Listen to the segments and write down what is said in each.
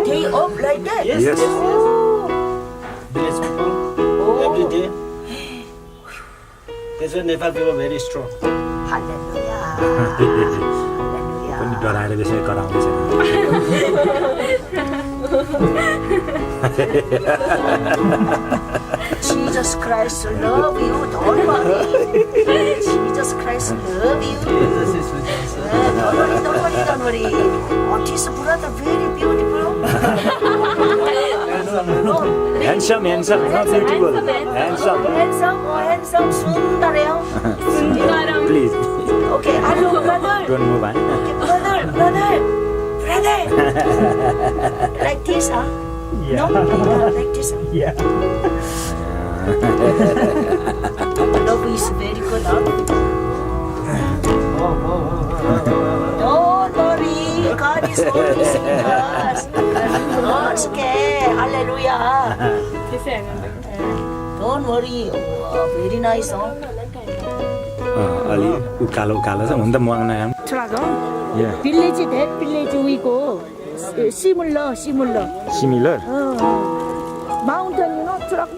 day off like that? Yes. Oh. Village people every day. That's why Nepal people very strong. Hallelujah. पनि डराएर त्यसरी कराउँदैछ Jesus Christ love you. Don't worry. Jesus Christ love you. Jesus is with us. Don't worry. Aunties brother very beautiful. Handsome, not beautiful. Handsome. Handsome. Sundareyo. Please, Okay, hello brother. don't move on. Okay, brother. Like this, huh? Yeah. No, like this. Huh? Yeah. Love is very good, huh? Don't worry, God is always in us. Not scared. Hallelujah. Don't worry. Oh, very nice, huh? अलि उकालो छ हुन त मगाउन आउँ Dragon. Yeah. Village, that village we go. Similar. Similar. Mountain, truck.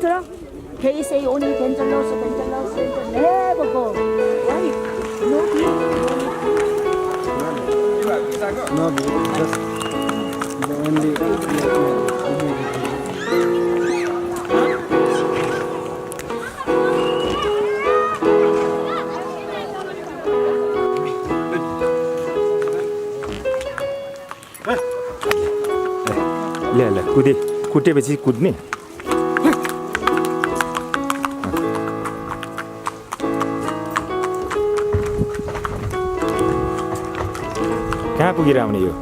They say only dangerous. Never go. Why? No, just the only. ल कुटेपछि कुद्ने कहाँ पुगेर आउने यो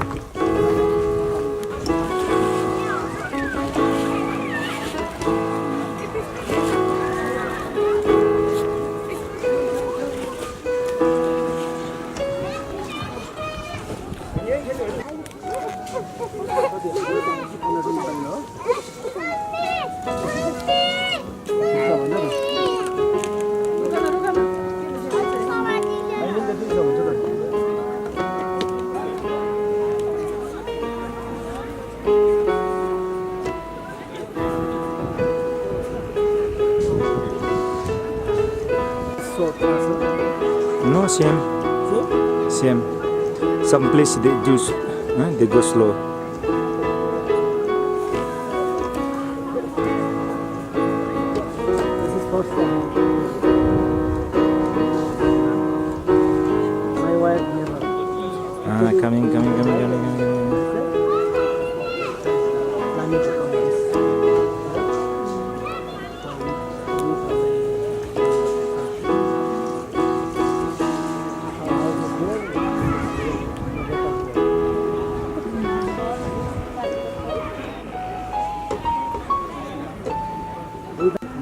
No, same. Some place they go slow. This is first time. My wife never. Coming. Planning to come this.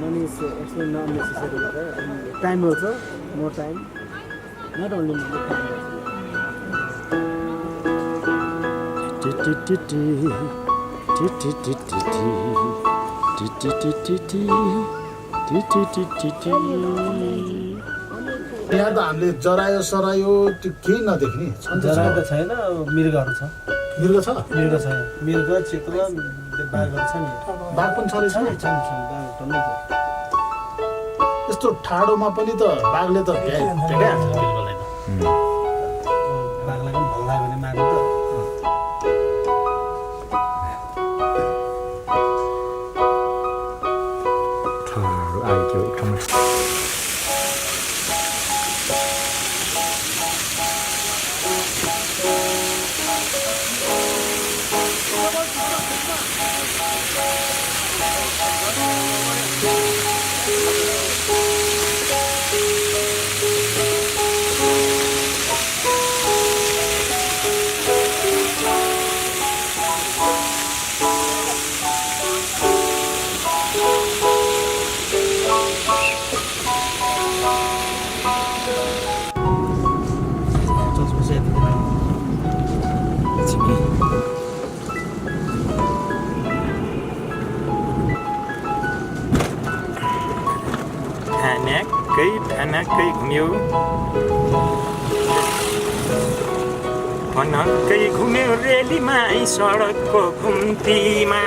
Money is actually not necessary. Time also, more time. Not only money, time यहाँ त हामीले जरायो सरायो त्यो केही नदेख्ने जरा त छैन मृगहरू छ मृग छ मृग चितुवा बाघहरू छ नि बाघ पनि छ रहेछ छन् बाघ यस्तो ठाडोमा पनि त बाघले त ढेकाइहाल्छ मृगलाई त बाघलाई पनि भल लाग्यो भने मार्नु त आइदियो एकदमै थानाकै घुम्यो फनक्कै घुम्यो रेलीमा सडकको घुम्तीमा